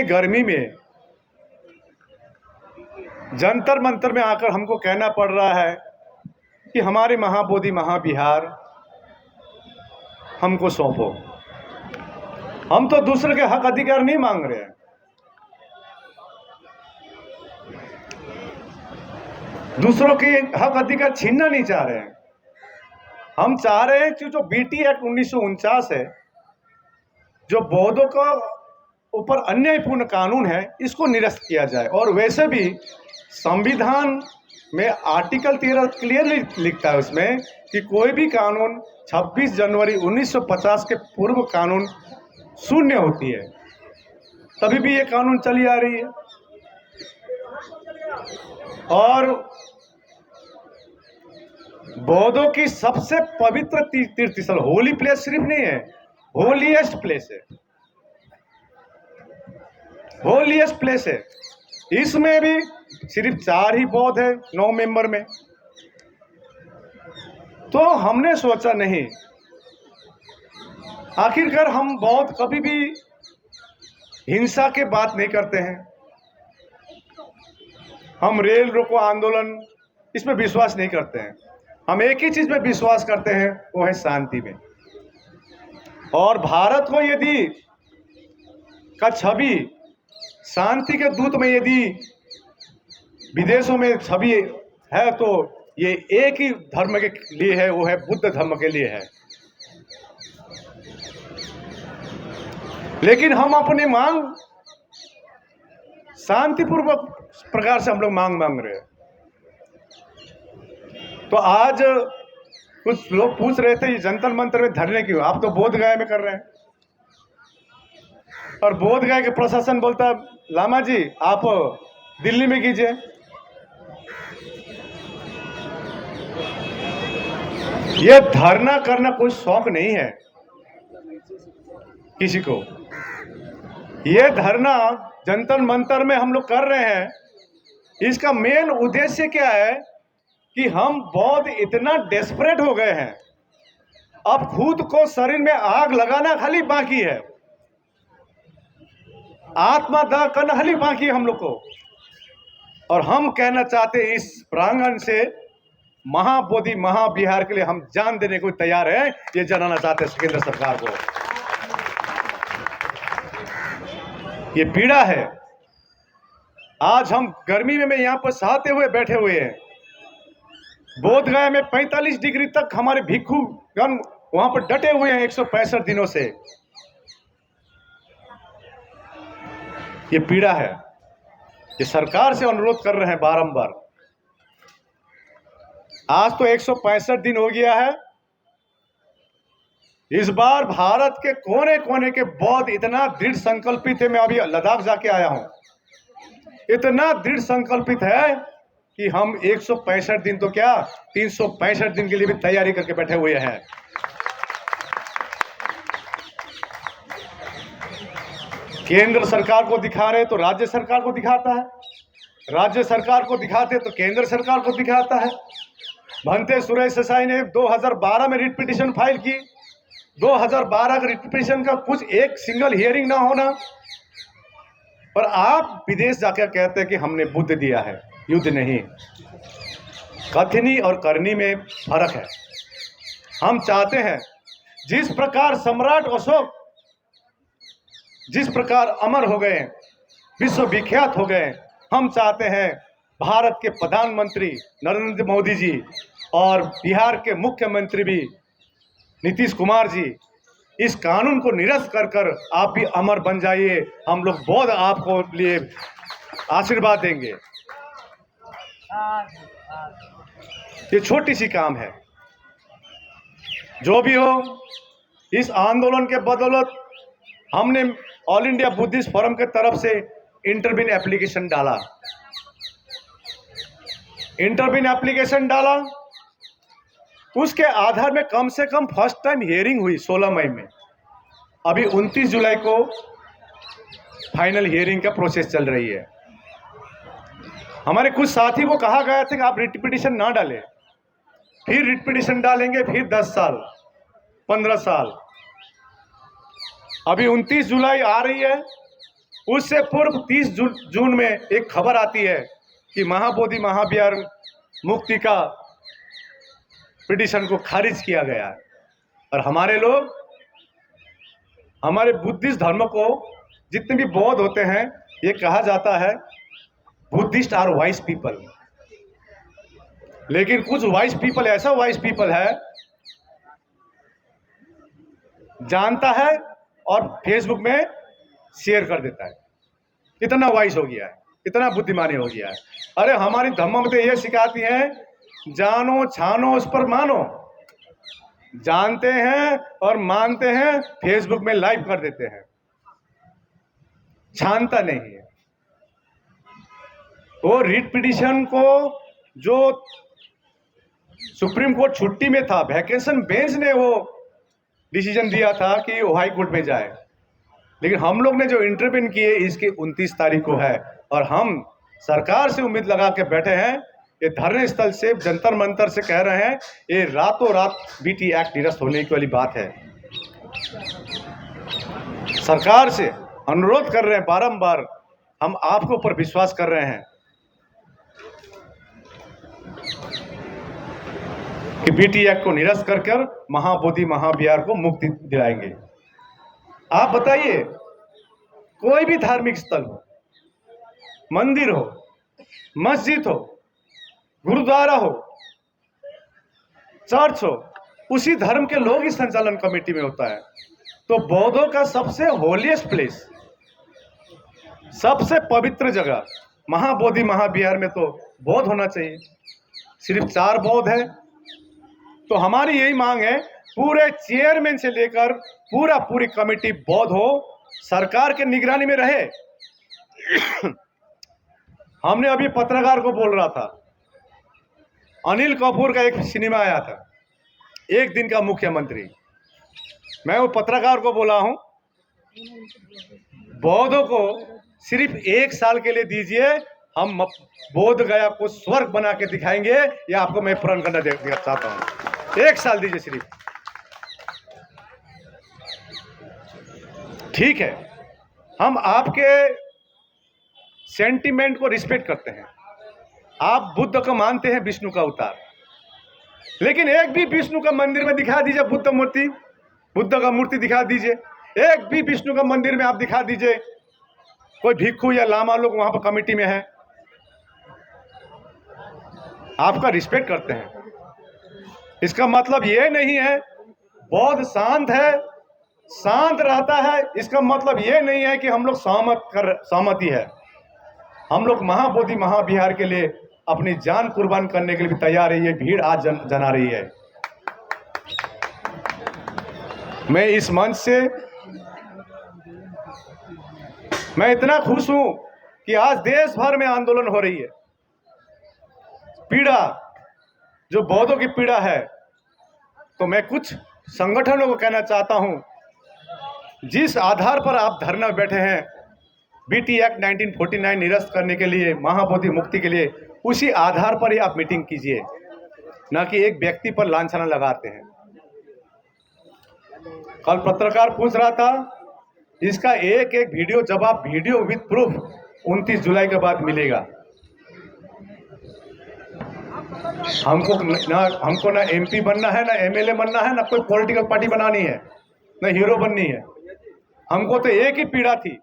गर्मी में जंतर मंतर में आकर हमको कहना पड़ रहा है कि हमारे महाबोधि महाविहार हमको सौंपो। हम तो दूसरे के हक अधिकार नहीं मांग रहे हैं, दूसरों के हक अधिकार छीनना नहीं चाह रहे हैं। हम चाह रहे हैं कि जो बीटी एक्ट 1949 है, जो बौद्धों का ऊपर अन्यायपूर्ण कानून है, इसको निरस्त किया जाए। और वैसे भी संविधान में आर्टिकल 13 क्लियरली लिखता है उसमें कि कोई भी कानून 26 जनवरी 1950 के पूर्व कानून शून्य होती है। तभी भी ये कानून चली आ रही है। और बौद्धों की सबसे पवित्र तीर्थ स्थल होली प्लेस सिर्फ नहीं है, होलीएस्ट प्लेस है, होलीएस्ट प्लेस है। इसमें भी सिर्फ 4 ही बौद्ध है 9 मेंबर में। तो हमने सोचा नहीं, आखिरकार हम बौद्ध कभी भी हिंसा के बात नहीं करते हैं। हम रेल रोको आंदोलन इसमें विश्वास नहीं करते हैं। हम एक ही चीज में विश्वास करते हैं, वो है शांति में। और भारत को यदि का छवि शांति के दूत में यदि विदेशों में छवि है, तो ये एक ही धर्म के लिए है, वो है बुद्ध धर्म के लिए है। लेकिन हम अपनी मांग शांतिपूर्वक प्रकार से हम लोग मांग रहे हैं। तो आज कुछ लोग पूछ रहे थे, ये जंतर मंतर में धरने क्यों? आप तो बोध गया में कर रहे हैं। और बोध गया के प्रशासन बोलता, लामा जी आप दिल्ली में कीजिए। यह धरना करना कोई शौक नहीं है किसी को। यह धरना जंतर मंतर में हम लोग कर रहे हैं, इसका मेन उद्देश्य क्या है कि हम बौद्ध इतना डेस्परेट हो गए हैं, अब खुद को शरीर में आग लगाना खाली बाकी है, आत्मदाह करना खाली बाकी है हम लोग को। और हम कहना चाहते हैं इस प्रांगण से, महाबोधि महाविहार के लिए हम जान देने को तैयार हैं। ये जनाना चाहते हैं केंद्र सरकार को। ये पीड़ा है। आज हम गर्मी में यहां पर सहते हुए बैठे हुए हैं। बोध गया में 45 डिग्री तक हमारे भिक्षु गण वहां पर डटे हुए हैं 165 दिनों से। ये पीड़ा है। ये सरकार से अनुरोध कर रहे हैं बारंबार। आज तो 165 दिन हो गया है। इस बार भारत के कोने कोने के बौद्ध इतना दृढ़ संकल्पित है। मैं अभी लद्दाख जाके आया हूं, इतना दृढ़ संकल्पित है कि हम 165 दिन तो क्या 365 दिन के लिए भी तैयारी करके बैठे हुए हैं। केंद्र सरकार को दिखा रहे तो राज्य सरकार को दिखाता है, राज्य सरकार को दिखाते तो केंद्र सरकार को दिखाता है। भंते सुरेश देसाई ने 2012 में रिट पिटीशन फाइल की। 2012 का रिट पिटीशन का कुछ एक सिंगल हियरिंग ना होना, और आप विदेश जाकर कहते हैं कि हमने बुद्ध दिया है। युद्ध नहीं, कथनी और करनी में फर्क है। हम चाहते हैं जिस प्रकार सम्राट अशोक जिस प्रकार अमर हो गए, विश्व विख्यात हो गए, हम चाहते हैं भारत के प्रधानमंत्री नरेंद्र मोदी जी और बिहार के मुख्यमंत्री भी नीतीश कुमार जी इस कानून को निरस्त कर कर आप भी अमर बन जाइए। हम लोग बौद्ध आपको लिए आशीर्वाद देंगे। ये छोटी सी काम है। जो भी हो, इस आंदोलन के बदौलत हमने ऑल इंडिया बुद्धिस्ट फोरम के तरफ से इंटरवीन एप्लीकेशन डाला। इंटरवीन एप्लीकेशन डाला, उसके आधार में कम से कम फर्स्ट टाइम हियरिंग हुई 16 मई में। अभी 29 जुलाई को फाइनल हियरिंग का प्रोसेस चल रही है। हमारे कुछ साथी को कहा गया था कि आप रिट पिटीशन ना डालें, फिर रिट पिटीशन डालेंगे, फिर 10 साल 15 साल। अभी 29 जुलाई आ रही है, उससे पूर्व 30 जून में एक खबर आती है कि महाबोधि महाविहार मुक्ति का पिटीशन को खारिज किया गया है। और हमारे लोग, हमारे बुद्धिस्ट धर्म को जितने भी बौद्ध होते हैं, ये कहा जाता है बुद्धिस्ट आर वाइज पीपल। लेकिन कुछ वाइज पीपल, ऐसा वाइज पीपल है, जानता है और फेसबुक में शेयर कर देता है। इतना वाइज हो गया है, इतना बुद्धिमानी हो गया है। अरे हमारी धर्म में तो ये सिखाती है, जानो छानो उस पर मानो। जानते हैं और मानते हैं, फेसबुक में लाइव कर देते हैं, छानता नहीं है। वो रिट पिटीशन को जो सुप्रीम कोर्ट छुट्टी में था, वैकेशन बेंच ने वो डिसीजन दिया था कि वो हाई कोर्ट में जाए, लेकिन हम लोग ने जो इंटरवेन किए इसकी 29 तारीख को है। और हम सरकार से उम्मीद लगा के बैठे हैं, ये धरने स्थल से, जंतर मंतर से कह रहे हैं, ये रातों रात बीटी एक्ट निरस्त होने की वाली बात है। सरकार से अनुरोध कर रहे हैं बारंबार, हम आपके ऊपर विश्वास कर रहे हैं कि बीटी एक्ट को निरस्त कर महाबोधि महाविहार को मुक्ति दिलाएंगे। आप बताइए, कोई भी धार्मिक स्थल हो, मंदिर हो, मस्जिद हो, गुरुद्वारा हो, चर्च हो, उसी धर्म के लोग इस संचालन कमेटी में होता है। तो बौद्धों का सबसे होलीएस्ट प्लेस, सबसे पवित्र जगह महाबोधि महाविहार में तो बौद्ध होना चाहिए। सिर्फ 4 बौद्ध है। तो हमारी यही मांग है, पूरे चेयरमैन से लेकर पूरी कमेटी बौद्ध हो, सरकार के निगरानी में रहे। हमने अभी पत्रकार को बोल रहा था, अनिल कपूर का एक सिनेमा आया था, एक दिन का मुख्यमंत्री। मैं वो पत्रकार को बोला हूं, बौद्धों को सिर्फ 1 साल के लिए दीजिए, हम बोध गया को स्वर्ग बना के दिखाएंगे। ये आपको मैं प्रण करना चाहता हूं। 1 साल दीजिए सिर्फ। ठीक है, हम आपके सेंटिमेंट को रिस्पेक्ट करते हैं। आप बुद्ध को मानते हैं विष्णु का अवतार, लेकिन एक भी विष्णु का मंदिर में दिखा दीजिए बुद्ध का मूर्ति दिखा दीजिए। एक भी विष्णु का मंदिर में आप दिखा दीजिए, कोई भिक्षु या लामा लोग वहां पर कमेटी में है। आपका रिस्पेक्ट करते हैं, इसका मतलब ये नहीं है बौद्ध शांत है, शांत रहता है, इसका मतलब ये नहीं है कि हम लोग सहमति है। हम लोग महाबोधि महाविहार के लिए अपनी जान कुर्बान करने के लिए भी तैयार है। ये भीड़ आज जना रही है। मैं इस मंच से मैं इतना खुश हूं कि आज देश भर में आंदोलन हो रही है। पीड़ा जो बौद्धों की पीड़ा है, तो मैं कुछ संगठनों को कहना चाहता हूं, जिस आधार पर आप धरना बैठे हैं बीटी एक्ट 1949 निरस्त करने के लिए, महाबोधि मुक्ति के लिए, उसी आधार पर ही आप मीटिंग कीजिए, ना कि एक व्यक्ति पर लांछना लगाते हैं। कल पत्रकार पूछ रहा था, इसका एक वीडियो जवाब, वीडियो विद प्रूफ 29 जुलाई के बाद मिलेगा। हमको ना एमपी बनना है, ना एमएलए बनना है, ना कोई पॉलिटिकल पार्टी बनानी है, ना हीरो बननी है। हमको तो एक ही पीड़ा थी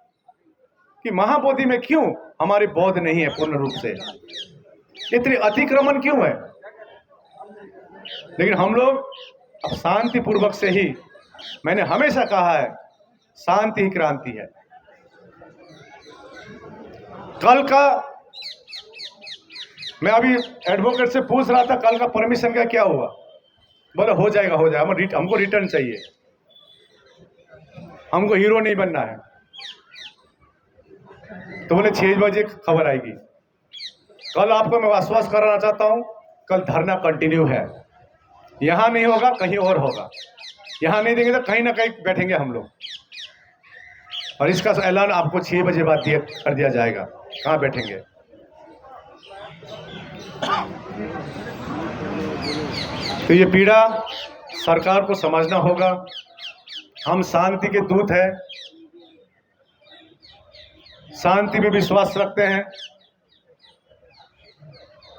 कि महाबोधि में क्यों हमारे बौद्ध नहीं है पूर्ण रूप से, इतनी अतिक्रमण क्यों है। लेकिन हम लोग अब शांतिपूर्वक से ही, मैंने हमेशा कहा है, शांति ही क्रांति है। कल का मैं अभी एडवोकेट से पूछ रहा था, कल का परमिशन का क्या हुआ? बोले हो जाएगा, हमको रिटर्न चाहिए, हमको हीरो नहीं बनना है। तो बोले 6 बजे खबर आएगी। कल आपको मैं आश्वास कराना चाहता हूं, कल धरना कंटिन्यू है। यहां नहीं होगा, कहीं और होगा। यहां नहीं देंगे तो कहीं ना कहीं बैठेंगे हम लोग, और इसका ऐलान आपको 6 बजे बाद कर दिया जाएगा, कहां बैठेंगे। तो ये पीड़ा सरकार को समझना होगा। हम शांति के दूत हैं, शांति में विश्वास रखते हैं।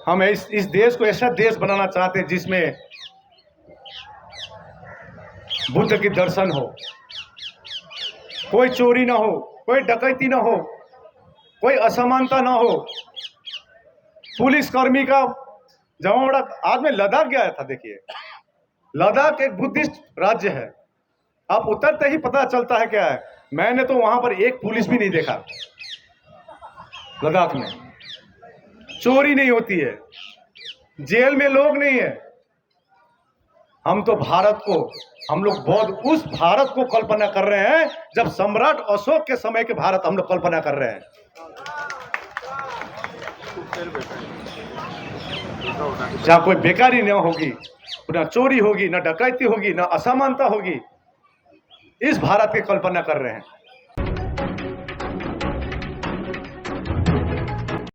हम इस देश को ऐसा देश बनाना चाहते हैं जिसमें बुद्ध की दर्शन हो, कोई चोरी ना हो, कोई डकैती ना हो, कोई असमानता ना हो। पुलिसकर्मी का जमावड़ा, आज मैं लद्दाख गया था। देखिए, लद्दाख एक बुद्धिस्ट राज्य है। आप उतरते ही पता चलता है क्या है। मैंने तो वहां पर एक पुलिस भी नहीं देखा। लद्दाख में चोरी नहीं होती है, जेल में लोग नहीं है। हम तो भारत को, हम लोग बहुत उस भारत को कल्पना कर रहे हैं जब सम्राट अशोक के समय के भारत हम लोग कल्पना कर रहे हैं। जहाँ कोई बेकारी न होगी, ना चोरी होगी, ना डकैती होगी, ना असमानता होगी। इस भारत की कल्पना कर रहे हैं।